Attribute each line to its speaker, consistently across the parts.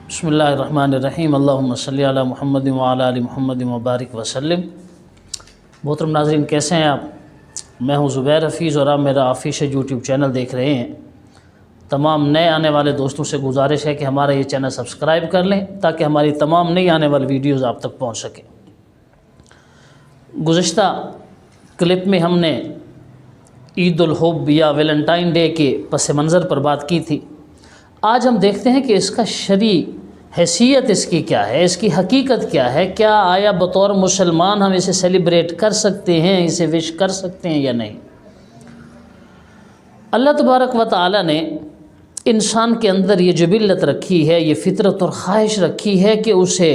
Speaker 1: بسم اللہ الرحمن الرحیم اللہم صلی علی محمد وعلی آل محمد وبارک وسلم۔ محترم ناظرین، کیسے ہیں آپ؟ میں ہوں زبیر حفیظ اور آپ میرا آفیشیل یوٹیوب چینل دیکھ رہے ہیں۔ تمام نئے آنے والے دوستوں سے گزارش ہے کہ ہمارا یہ چینل سبسکرائب کر لیں تاکہ ہماری تمام نئی آنے والی ویڈیوز آپ تک پہنچ سکیں۔ گزشتہ کلپ میں ہم نے عید الحب یا ویلنٹائن ڈے کے پس منظر پر بات کی تھی۔ آج ہم دیکھتے ہیں کہ اس کا شرعی حیثیت اس کی کیا ہے، اس کی حقیقت کیا ہے، کیا آیا بطور مسلمان ہم اسے سیلیبریٹ کر سکتے ہیں، اسے وش کر سکتے ہیں یا نہیں۔ اللہ تبارک و تعالی نے انسان کے اندر یہ جبلت رکھی ہے، یہ فطرت اور خواہش رکھی ہے کہ اسے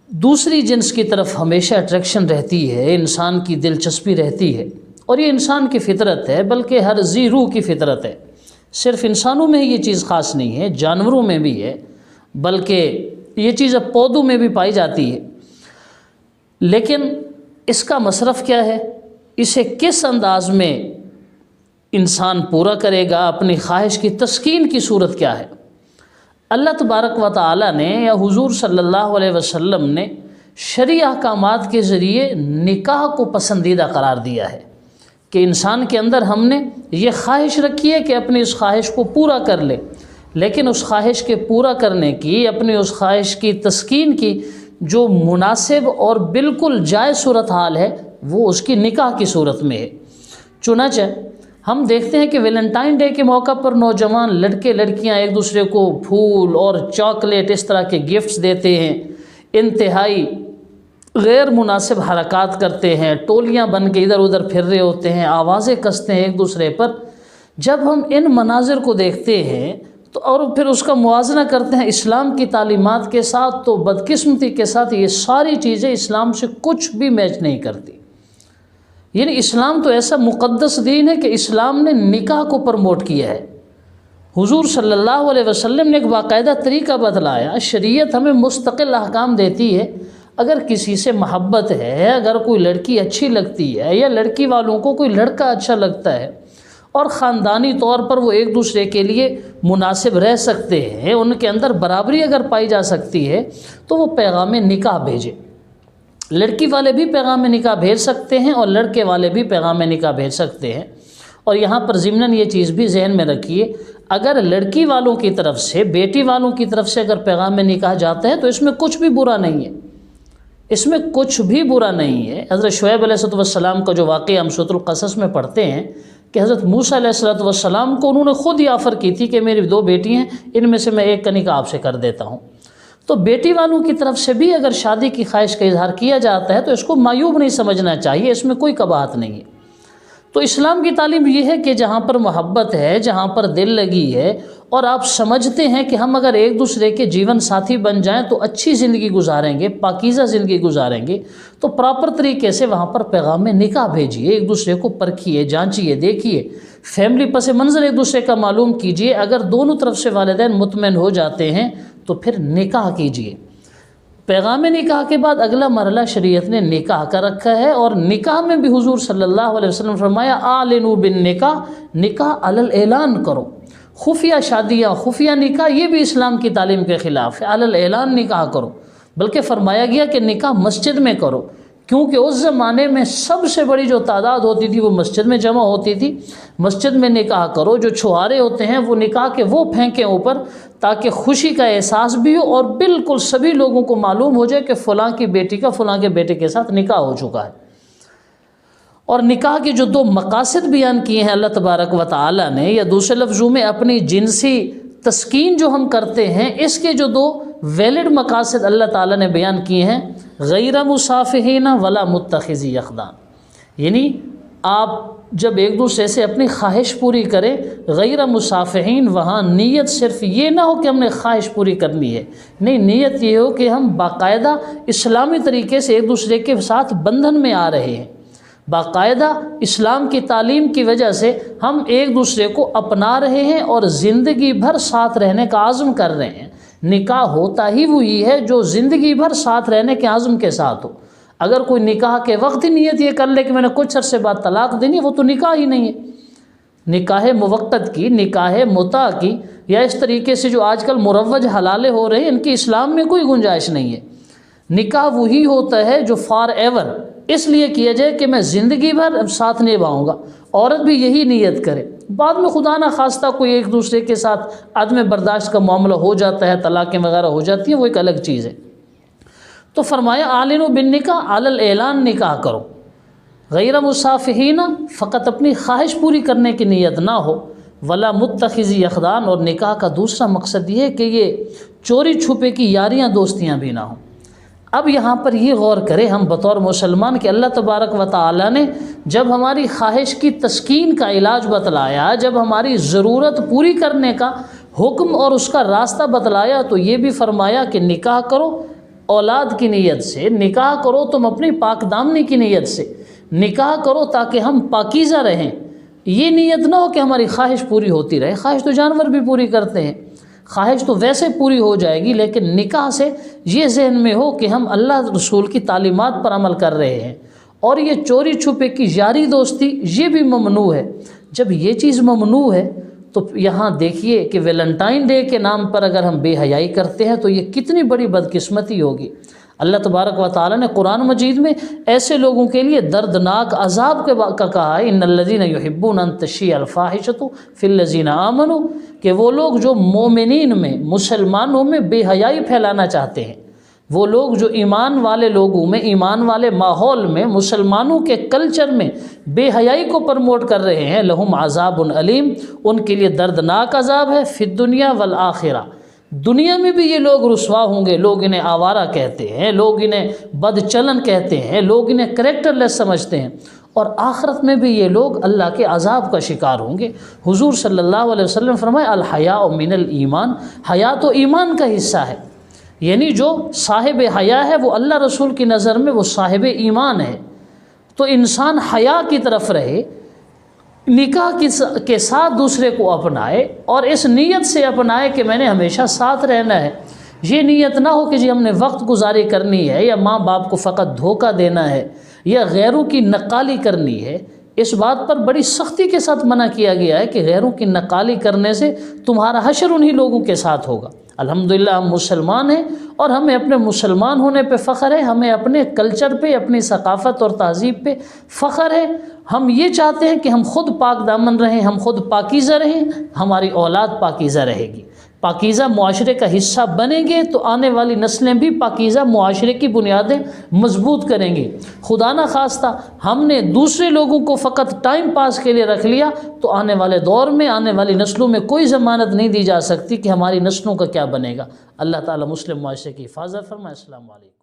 Speaker 1: دوسری جنس کی طرف ہمیشہ اٹریکشن رہتی ہے، انسان کی دلچسپی رہتی ہے، اور یہ انسان کی فطرت ہے، بلکہ ہر ذی روح کی فطرت ہے۔ صرف انسانوں میں یہ چیز خاص نہیں ہے، جانوروں میں بھی ہے، بلکہ یہ چیز اب پودوں میں بھی پائی جاتی ہے۔ لیکن اس کا مصرف کیا ہے، اسے کس انداز میں انسان پورا کرے گا، اپنی خواہش کی تسکین کی صورت کیا ہے۔ اللہ تبارک و تعالی نے یا حضور صلی اللہ علیہ وسلم نے شرعی احکامات کے ذریعے نکاح کو پسندیدہ قرار دیا ہے کہ انسان کے اندر ہم نے یہ خواہش رکھی ہے کہ اپنی اس خواہش کو پورا کر لے، لیکن اس خواہش کے پورا کرنے کی، اپنی اس خواہش کی تسکین کی جو مناسب اور بالکل جائز صورتحال ہے وہ اس کی نکاح کی صورت میں ہے۔ چنانچہ ہم دیکھتے ہیں کہ ویلنٹائن ڈے کے موقع پر نوجوان لڑکے لڑکیاں ایک دوسرے کو پھول اور چاکلیٹ اس طرح کے گفٹس دیتے ہیں، انتہائی غیر مناسب حرکات کرتے ہیں، ٹولیاں بن کے ادھر ادھر پھر رہے ہوتے ہیں، آوازیں کستے ہیں ایک دوسرے پر۔ جب ہم ان مناظر کو دیکھتے ہیں تو اور پھر اس کا موازنہ کرتے ہیں اسلام کی تعلیمات کے ساتھ، تو بدقسمتی کے ساتھ یہ ساری چیزیں اسلام سے کچھ بھی میچ نہیں کرتی۔ یعنی اسلام تو ایسا مقدس دین ہے کہ اسلام نے نکاح کو پروموٹ کیا ہے۔ حضور صلی اللہ علیہ وسلم نے ایک باقاعدہ طریقہ بتلایا، شریعت ہمیں مستقل احکام دیتی ہے۔ اگر کسی سے محبت ہے، اگر کوئی لڑکی اچھی لگتی ہے یا لڑکی والوں کو کوئی لڑکا اچھا لگتا ہے اور خاندانی طور پر وہ ایک دوسرے کے لیے مناسب رہ سکتے ہیں، ان کے اندر برابری اگر پائی جا سکتی ہے تو وہ پیغام نکاح بھیجے۔ لڑکی والے بھی پیغام نکاح بھیج سکتے ہیں اور لڑکے والے بھی پیغام نکاح بھیج سکتے ہیں۔ اور یہاں پر ضمناً یہ چیز بھی ذہن میں رکھیے، اگر لڑکی والوں کی طرف سے، بیٹی والوں کی طرف سے اگر پیغام نکاح جاتا ہے تو اس میں کچھ بھی برا نہیں ہے، اس میں کچھ بھی برا نہیں ہے۔ حضرت شعیب علیہ السلام کا جو واقعہ ہم سورۃ القصص میں پڑھتے ہیں کہ حضرت موسیٰ علیہ السلام کو انہوں نے خود ہی آفر کی تھی کہ میری 2 بیٹی ہیں، ان میں سے میں ایک کا نکاح آپ سے کر دیتا ہوں۔ تو بیٹی والوں کی طرف سے بھی اگر شادی کی خواہش کا اظہار کیا جاتا ہے تو اس کو معیوب نہیں سمجھنا چاہیے، اس میں کوئی قباحت نہیں ہے۔ تو اسلام کی تعلیم یہ ہے کہ جہاں پر محبت ہے، جہاں پر دل لگی ہے اور آپ سمجھتے ہیں کہ ہم اگر ایک دوسرے کے جیون ساتھی بن جائیں تو اچھی زندگی گزاریں گے، پاکیزہ زندگی گزاریں گے، تو پراپر طریقے سے وہاں پر پیغام نکاح بھیجیے، ایک دوسرے کو پرکھیے، جانچیے، دیکھیے، فیملی پس منظر ایک دوسرے کا معلوم کیجیے۔ اگر دونوں طرف سے والدین مطمئن ہو جاتے ہیں تو پھر نکاح کیجیے۔ پیغام نکاح کے بعد اگلا مرحلہ شریعت نے نکاح کا رکھا ہے، اور نکاح میں بھی حضور صلی اللہ علیہ وسلم فرمایا اعلنوا بالنکاح، نکاح علی الاعلان کرو۔ خفیہ شادیاں، خفیہ نکاح یہ بھی اسلام کی تعلیم کے خلاف ہے، علی الاعلان نکاح کرو۔ بلکہ فرمایا گیا کہ نکاح مسجد میں کرو، کیونکہ اس زمانے میں سب سے بڑی جو تعداد ہوتی تھی وہ مسجد میں جمع ہوتی تھی۔ مسجد میں نکاح کرو، جو چھوارے ہوتے ہیں وہ نکاح کے وہ پھینکیں اوپر تاکہ خوشی کا احساس بھی ہو اور بالکل سبھی لوگوں کو معلوم ہو جائے کہ فلاں کی بیٹی کا فلاں کے بیٹے کے ساتھ نکاح ہو چکا ہے۔ اور نکاح کے جو 2 مقاصد بیان کیے ہیں اللہ تبارک و تعالی نے، یا دوسرے لفظوں میں اپنی جنسی تسکین جو ہم کرتے ہیں، اس کے جو 2 ویلڈ مقاصد اللہ تعالی نے بیان کیے ہیں، غیر مصافحین ولا متخذی اخدان۔ یعنی آپ جب ایک دوسرے سے اپنی خواہش پوری کریں، غیر مصافحین، وہاں نیت صرف یہ نہ ہو کہ ہم نے خواہش پوری کرنی ہے، نہیں، نیت یہ ہو کہ ہم باقاعدہ اسلامی طریقے سے ایک دوسرے کے ساتھ بندھن میں آ رہے ہیں، باقاعدہ اسلام کی تعلیم کی وجہ سے ہم ایک دوسرے کو اپنا رہے ہیں اور زندگی بھر ساتھ رہنے کا عزم کر رہے ہیں۔ نکاح ہوتا ہی وہی ہے جو زندگی بھر ساتھ رہنے کے عزم کے ساتھ ہو۔ اگر کوئی نکاح کے وقت ہی نیت یہ کر لے کہ میں نے کچھ عرصے بعد طلاق دینی ہے، وہ تو نکاح ہی نہیں ہے۔ نکاح موقت کی، نکاح متع کی یا اس طریقے سے جو آج کل مروج حلالے ہو رہے ہیں، ان کی اسلام میں کوئی گنجائش نہیں ہے۔ نکاح وہی ہوتا ہے جو فار ایور اس لیے کیا جائے کہ میں زندگی بھر ساتھ نبھاؤں گا، عورت بھی یہی نیت کرے، بعد میں خدا نہ خواستہ کوئی ایک دوسرے کے ساتھ عدم برداشت کا معاملہ ہو جاتا ہے، طلاقیں وغیرہ ہو جاتی ہیں، وہ ایک الگ چیز ہے۔ تو فرمایا اعلنوا بالنکاح، علی الاعلان نکاح کرو، غیر مصافحین، فقط اپنی خواہش پوری کرنے کی نیت نہ ہو، ولا متخذی اخدان، اور نکاح کا دوسرا مقصد یہ ہے کہ یہ چوری چھپے کی یاریاں دوستیاں بھی نہ ہوں۔ اب یہاں پر یہ غور کریں ہم بطور مسلمان کہ اللہ تبارک و تعالی نے جب ہماری خواہش کی تسکین کا علاج بتلایا، جب ہماری ضرورت پوری کرنے کا حکم اور اس کا راستہ بتلایا، تو یہ بھی فرمایا کہ نکاح کرو اولاد کی نیت سے، نکاح کرو تم اپنی پاک دامنی کی نیت سے، نکاح کرو تاکہ ہم پاکیزہ رہیں۔ یہ نیت نہ ہو کہ ہماری خواہش پوری ہوتی رہے، خواہش تو جانور بھی پوری کرتے ہیں، خواہش تو ویسے پوری ہو جائے گی، لیکن نکاح سے یہ ذہن میں ہو کہ ہم اللہ رسول کی تعلیمات پر عمل کر رہے ہیں۔ اور یہ چوری چھپے کی یاری دوستی یہ بھی ممنوع ہے۔ جب یہ چیز ممنوع ہے تو یہاں دیکھیے کہ ویلنٹائن ڈے کے نام پر اگر ہم بے حیائی کرتے ہیں تو یہ کتنی بڑی بدقسمتی ہوگی۔ اللہ تبارک و تعالی نے قرآن مجید میں ایسے لوگوں کے لیے دردناک عذاب کا کہا ہے، ان الذین یحبون ان تشیع الفاحشۃ فی الذین آمنوا، کہ وہ لوگ جو مومنین میں، مسلمانوں میں بے حیائی پھیلانا چاہتے ہیں، وہ لوگ جو ایمان والے لوگوں میں، ایمان والے ماحول میں، مسلمانوں کے کلچر میں بے حیائی کو پرموٹ کر رہے ہیں، لہم عذاب علیم، ان کے لیے دردناک عذاب ہے، فی الدنیا والآخرہ، دنیا میں بھی یہ لوگ رسوا ہوں گے، لوگ انہیں آوارہ کہتے ہیں، لوگ انہیں بد چلن کہتے ہیں، لوگ انہیں کریکٹر لیس سمجھتے ہیں، اور آخرت میں بھی یہ لوگ اللہ کے عذاب کا شکار ہوں گے۔ حضور صلی اللہ علیہ وسلم فرمائے الحیاء من الایمان، حیا تو ایمان کا حصہ ہے، یعنی جو صاحب حیا ہے وہ اللہ رسول کی نظر میں وہ صاحب ایمان ہے۔ تو انسان حیا کی طرف رہے، نکاح کے ساتھ دوسرے کو اپنائے، اور اس نیت سے اپنائے کہ میں نے ہمیشہ ساتھ رہنا ہے۔ یہ نیت نہ ہو کہ جی ہم نے وقت گزاری کرنی ہے، یا ماں باپ کو فقط دھوکہ دینا ہے، یا غیروں کی نقالی کرنی ہے۔ اس بات پر بڑی سختی کے ساتھ منع کیا گیا ہے کہ غیروں کی نقالی کرنے سے تمہارا حشر انہی لوگوں کے ساتھ ہوگا۔ الحمدللہ ہم مسلمان ہیں اور ہمیں اپنے مسلمان ہونے پہ فخر ہے، ہمیں اپنے کلچر پہ، اپنی ثقافت اور تہذیب پہ فخر ہے۔ ہم یہ چاہتے ہیں کہ ہم خود پاک دامن رہیں، ہم خود پاکیزہ رہیں، ہماری اولاد پاکیزہ رہے گی۔ پاکیزہ معاشرے کا حصہ بنیں گے تو آنے والی نسلیں بھی پاکیزہ معاشرے کی بنیادیں مضبوط کریں گی۔ خدا نہ خواستہ ہم نے دوسرے لوگوں کو فقط ٹائم پاس کے لیے رکھ لیا تو آنے والے دور میں، آنے والی نسلوں میں کوئی ضمانت نہیں دی جا سکتی کہ ہماری نسلوں کا کیا بنے گا۔ اللہ تعالیٰ مسلم معاشرے کی حفاظت فرمائے۔ السلام علیکم۔